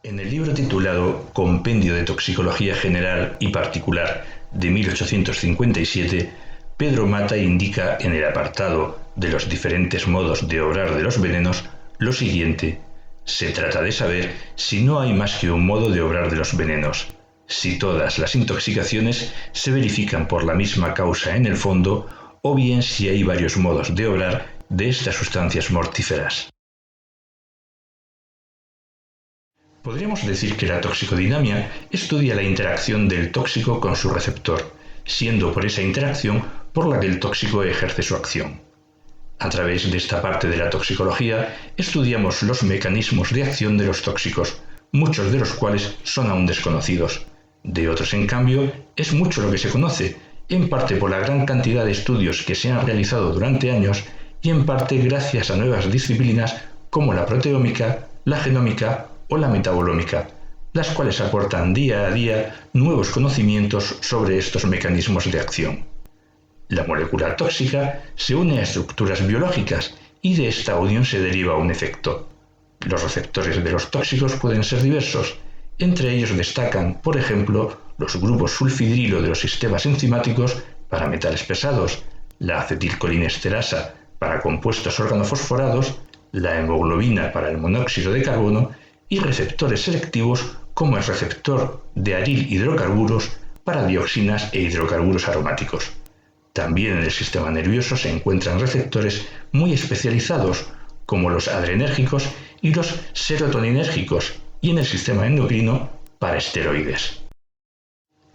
En el libro titulado Compendio de Toxicología General y Particular de 1857, Pedro Mata indica en el apartado de los diferentes modos de obrar de los venenos lo siguiente: se trata de saber si no hay más que un modo de obrar de los venenos, si todas las intoxicaciones se verifican por la misma causa en el fondo, o bien si hay varios modos de obrar de estas sustancias mortíferas. Podríamos decir que la toxicodinamia estudia la interacción del tóxico con su receptor, siendo por esa interacción por la que el tóxico ejerce su acción. A través de esta parte de la toxicología estudiamos los mecanismos de acción de los tóxicos, muchos de los cuales son aún desconocidos. De otros, en cambio, es mucho lo que se conoce, en parte por la gran cantidad de estudios que se han realizado durante años y en parte gracias a nuevas disciplinas como la proteómica, la genómica o la metabolómica, las cuales aportan día a día nuevos conocimientos sobre estos mecanismos de acción. La molécula tóxica se une a estructuras biológicas y de esta unión se deriva un efecto. Los receptores de los tóxicos pueden ser diversos. Entre ellos destacan, por ejemplo, los grupos sulfidrilo de los sistemas enzimáticos para metales pesados, la acetilcolinesterasa para compuestos organofosforados, la hemoglobina para el monóxido de carbono y receptores selectivos como el receptor de aril hidrocarburos para dioxinas e hidrocarburos aromáticos. También en el sistema nervioso se encuentran receptores muy especializados como los adrenérgicos y los serotoninérgicos, y en el sistema endocrino para esteroides.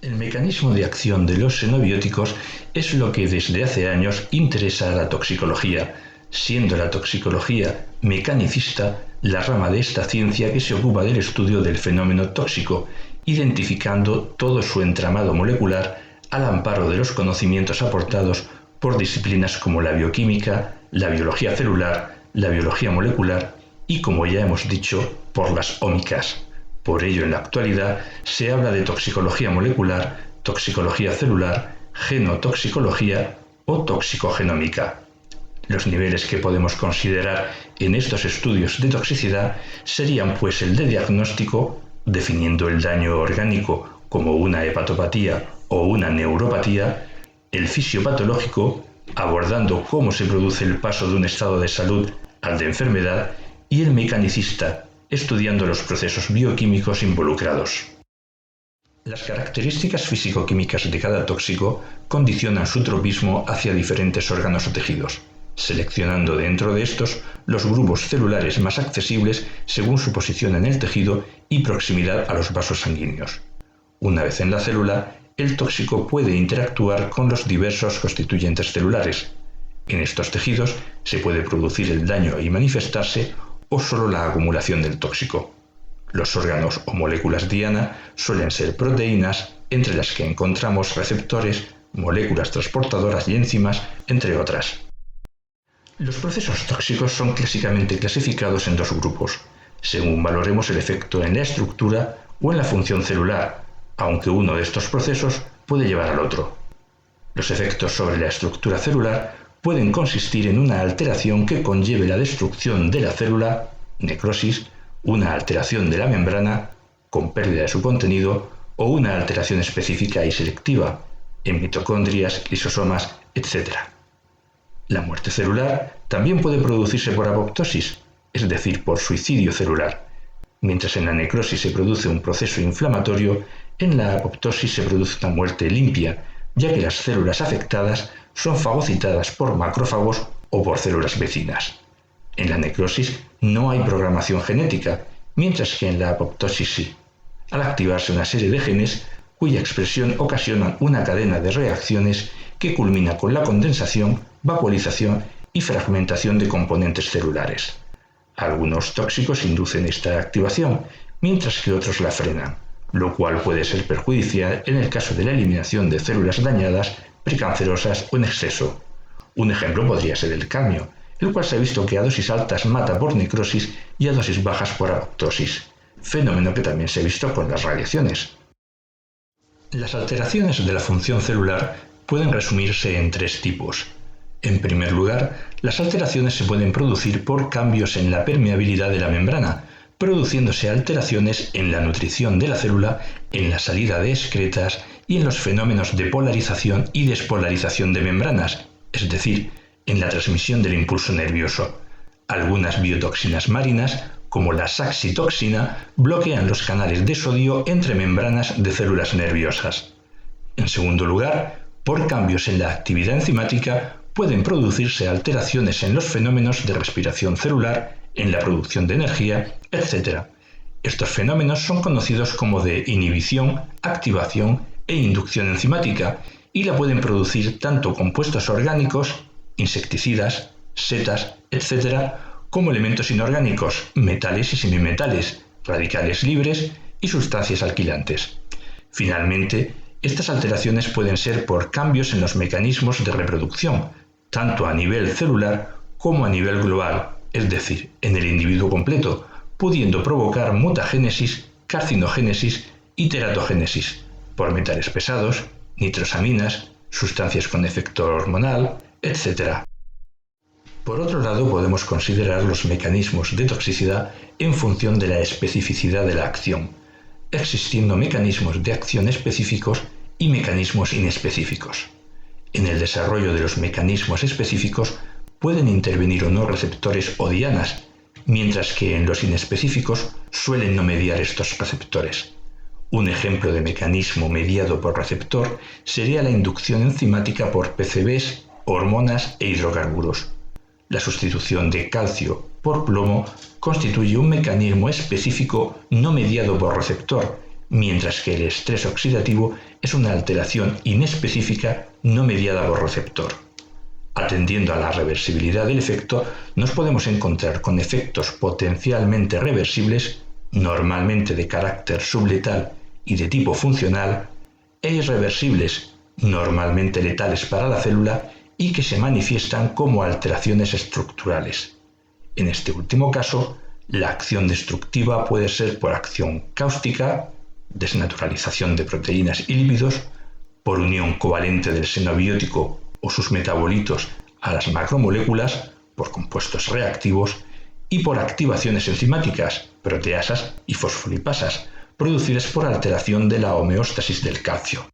El mecanismo de acción de los xenobióticos es lo que desde hace años interesa a la toxicología, siendo la toxicología mecanicista la rama de esta ciencia que se ocupa del estudio del fenómeno tóxico, identificando todo su entramado molecular al amparo de los conocimientos aportados por disciplinas como la bioquímica, la biología celular, la biología molecular y, como ya hemos dicho, por las ómicas. Por ello, en la actualidad se habla de toxicología molecular, toxicología celular, genotoxicología o toxicogenómica. Los niveles que podemos considerar en estos estudios de toxicidad serían pues el de diagnóstico, definiendo el daño orgánico como una hepatopatía o una neuropatía, el fisiopatológico, abordando cómo se produce el paso de un estado de salud al de enfermedad, y el mecanicista, estudiando los procesos bioquímicos involucrados. Las características físico-químicas de cada tóxico condicionan su tropismo hacia diferentes órganos o tejidos, seleccionando dentro de estos los grupos celulares más accesibles según su posición en el tejido y proximidad a los vasos sanguíneos. Una vez en la célula, el tóxico puede interactuar con los diversos constituyentes celulares. En estos tejidos se puede producir el daño y manifestarse o solo la acumulación del tóxico. Los órganos o moléculas diana suelen ser proteínas, entre las que encontramos receptores, moléculas transportadoras y enzimas, entre otras. Los procesos tóxicos son clásicamente clasificados en dos grupos, según valoremos el efecto en la estructura o en la función celular, aunque uno de estos procesos puede llevar al otro. Los efectos sobre la estructura celular pueden consistir en una alteración que conlleve la destrucción de la célula, necrosis, una alteración de la membrana, con pérdida de su contenido, o una alteración específica y selectiva, en mitocondrias, lisosomas, etc. La muerte celular también puede producirse por apoptosis, es decir, por suicidio celular. Mientras en la necrosis se produce un proceso inflamatorio, en la apoptosis se produce una muerte limpia, ya que las células afectadas son fagocitadas por macrófagos o por células vecinas. En la necrosis no hay programación genética, mientras que en la apoptosis sí, al activarse una serie de genes cuya expresión ocasiona una cadena de reacciones que culmina con la condensación, vacuolización y fragmentación de componentes celulares. Algunos tóxicos inducen esta activación, mientras que otros la frenan, lo cual puede ser perjudicial en el caso de la eliminación de células dañadas, precancerosas o en exceso. Un ejemplo podría ser el cadmio, el cual se ha visto que a dosis altas mata por necrosis y a dosis bajas por apoptosis, fenómeno que también se ha visto con las radiaciones. Las alteraciones de la función celular pueden resumirse en tres tipos. En primer lugar, las alteraciones se pueden producir por cambios en la permeabilidad de la membrana, produciéndose alteraciones en la nutrición de la célula, en la salida de excretas y en los fenómenos de polarización y despolarización de membranas, es decir, en la transmisión del impulso nervioso. Algunas biotoxinas marinas, como la saxitoxina, bloquean los canales de sodio entre membranas de células nerviosas. En segundo lugar, por cambios en la actividad enzimática, pueden producirse alteraciones en los fenómenos de respiración celular, en la producción de energía, etc. Estos fenómenos son conocidos como de inhibición, activación e inducción enzimática y la pueden producir tanto compuestos orgánicos, insecticidas, setas, etc., como elementos inorgánicos, metales y semimetales, radicales libres y sustancias alquilantes. Finalmente, estas alteraciones pueden ser por cambios en los mecanismos de reproducción, tanto a nivel celular como a nivel global, es decir, en el individuo completo, pudiendo provocar mutagénesis, carcinogénesis y teratogénesis, por metales pesados, nitrosaminas, sustancias con efecto hormonal, etc. Por otro lado, podemos considerar los mecanismos de toxicidad en función de la especificidad de la acción, existiendo mecanismos de acción específicos y mecanismos inespecíficos. En el desarrollo de los mecanismos específicos pueden intervenir o no receptores o dianas, mientras que en los inespecíficos suelen no mediar estos receptores. Un ejemplo de mecanismo mediado por receptor sería la inducción enzimática por PCBs, hormonas e hidrocarburos. La sustitución de calcio por plomo constituye un mecanismo específico no mediado por receptor, mientras que el estrés oxidativo es una alteración inespecífica no mediada por receptor. Atendiendo a la reversibilidad del efecto, nos podemos encontrar con efectos potencialmente reversibles, normalmente de carácter subletal y de tipo funcional, e irreversibles, normalmente letales para la célula y que se manifiestan como alteraciones estructurales. En este último caso, la acción destructiva puede ser por acción cáustica, desnaturalización de proteínas y lípidos, por unión covalente del seno biótico o sus metabolitos a las macromoléculas, por compuestos reactivos, y por activaciones enzimáticas, proteasas y fosfolipasas, producidas por alteración de la homeostasis del calcio.